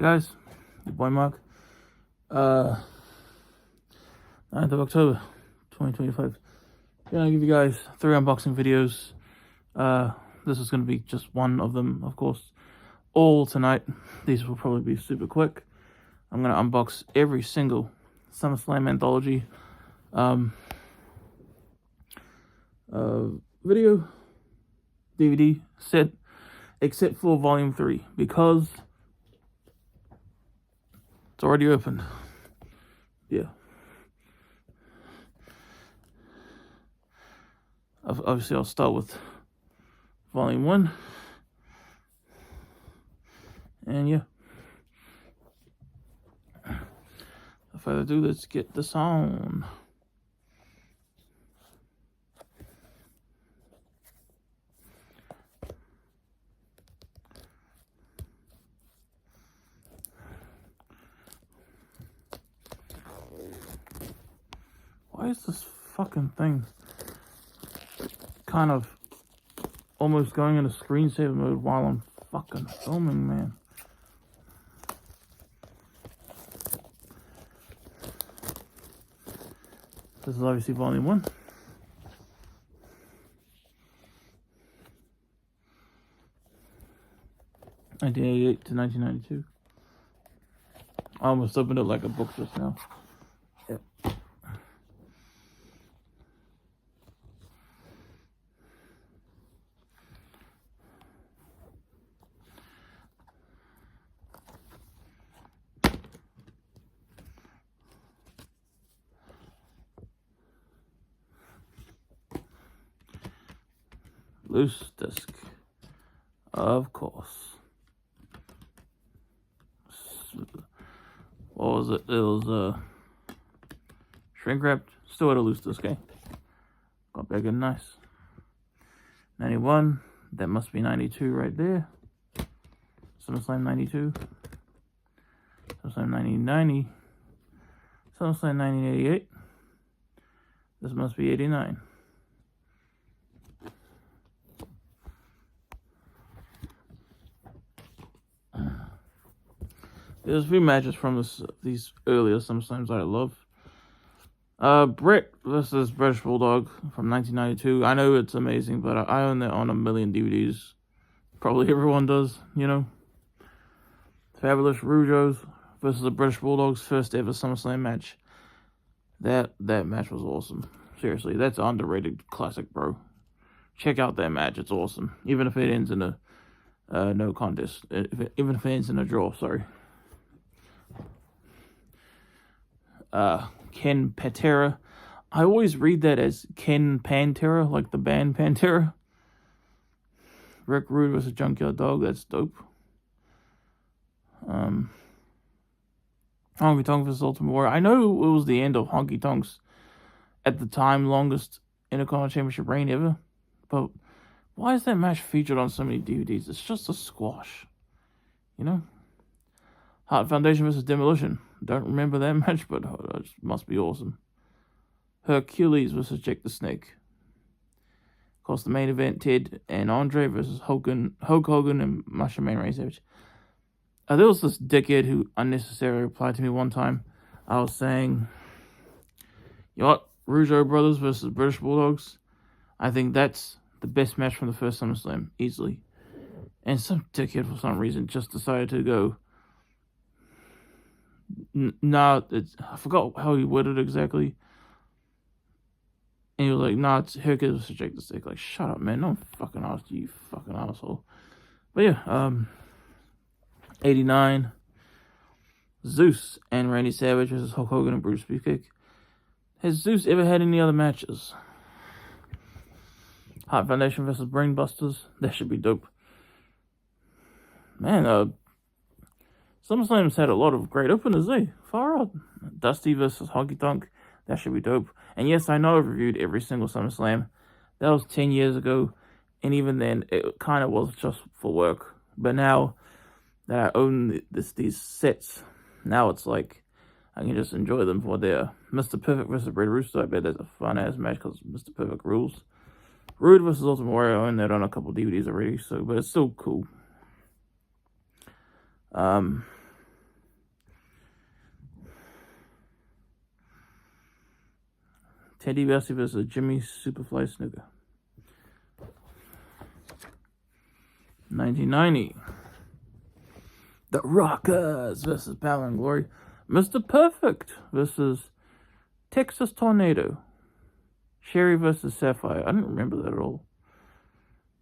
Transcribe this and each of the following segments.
Hey guys, your boy Mark. 9th of October, 2025. Gonna give you guys 3 unboxing videos. This is gonna be just one of them, of course. All tonight. These will probably be super quick. I'm gonna unbox every single SummerSlam Anthology video, DVD set, except for Volume 3, because it's already opened. Yeah. Obviously, I'll start with Volume 1. And yeah. Without further ado, let's get this on. Why is this fucking thing kind of almost going into screensaver mode while I'm fucking filming, man? This is obviously Volume 1. (1988 to 1992). I almost opened it like a book just now. Yep. Loose disc, of course. What was it? It was shrink wrapped. Still had a loose disc, eh? Got big and nice. 91. That must be 92 right there. SummerSlam 92. SummerSlam 1990. SummerSlam 1988. This must be 89. There's a few matches from these earlier SummerSlams I love. Brett versus British Bulldog from 1992. I know it's amazing, but I own that on a million DVDs. Probably everyone does, you know. Fabulous Rougeos versus the British Bulldogs, first ever SummerSlam match. That match was awesome. Seriously, that's an underrated classic, bro. Check out that match. It's awesome. Even if it ends in a no contest. Even if it ends in a draw, sorry. Ken Patera. I always read that as Ken Pantera, like the band Pantera. Rick Rude versus Junkyard Dog. That's dope. Honky Tonk versus Ultimate Warrior. I know it was the end of Honky Tonk's, at the time, longest Intercontinental Championship reign ever. But why is that match featured on so many DVDs? It's just a squash. You know? Heart Foundation versus Demolition. Don't remember that match, but it must be awesome. Hercules versus Jake the Snake. Of course, the main event, Ted and Andre versus Hulk Hogan and Macho Man Randy Savage. There was this dickhead who unnecessarily replied to me one time. I was saying, you know what? Rougeau Brothers versus British Bulldogs. I think that's the best match from the first SummerSlam, easily. And some dickhead, for some reason, just decided to go, nah, I forgot how he worded it exactly. And he was like, nah, it's Hercules versus Jake the Snake. Like, shut up, man. No fucking asked you, fucking asshole. But yeah, 89. Zeus and Randy Savage versus Hulk Hogan and Bruce Beefcake. Has Zeus ever had any other matches? Heart Foundation versus Brainbusters. That should be dope. Man, SummerSlam's had a lot of great openers, eh? Far out. Dusty versus Honky Tonk. That should be dope. And yes, I know I've reviewed every single SummerSlam. That was 10 years ago. And even then, it kind of was just for work. But now that I own these sets, now it's like I can just enjoy them for their Mr. Perfect versus Red Rooster. I bet that's a fun-ass match because Mr. Perfect rules. Rude versus Ultimate Warrior. I own that on a couple DVDs already, but it's still cool. Ted DiBiase versus Jimmy Superfly Snuka. 1990. The Rockers versus Power and Glory. Mr. Perfect versus Texas Tornado. Sherry versus Sapphire. I didn't remember that at all.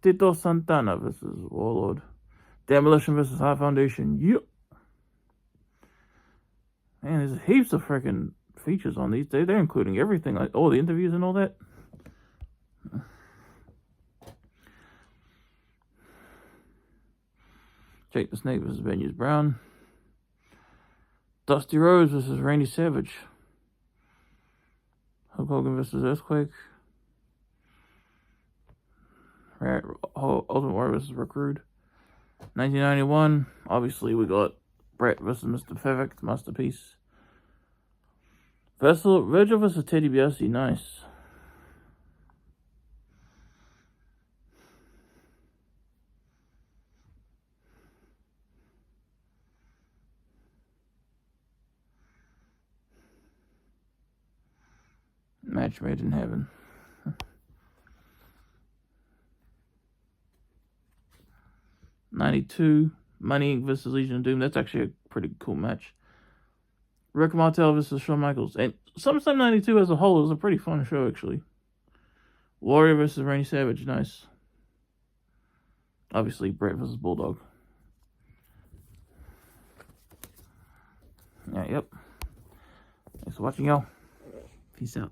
Tito Santana versus Warlord. Demolition versus High Foundation. Yep. Man, there's heaps of freaking features on these. They're including everything, like all the interviews and all that. Jake the Snake versus Venues Brown. Dusty Rhodes versus Randy Savage. Hulk Hogan versus Earthquake. Ultimate Warrior versus Recruit. 1991. Obviously, we got Brett versus Mr. Perfect, Masterpiece. Virgil versus Teddy DiBiase. Nice. Match made in heaven. '92, Money Inc. versus Legion of Doom. That's actually a pretty cool match. Rick Martel versus Shawn Michaels. And SummerSlam 92 as a whole was a pretty fun show, actually. Warrior versus Randy Savage. Nice. Obviously, Brett versus Bulldog. Yeah, yep. Thanks for watching, y'all. Peace out.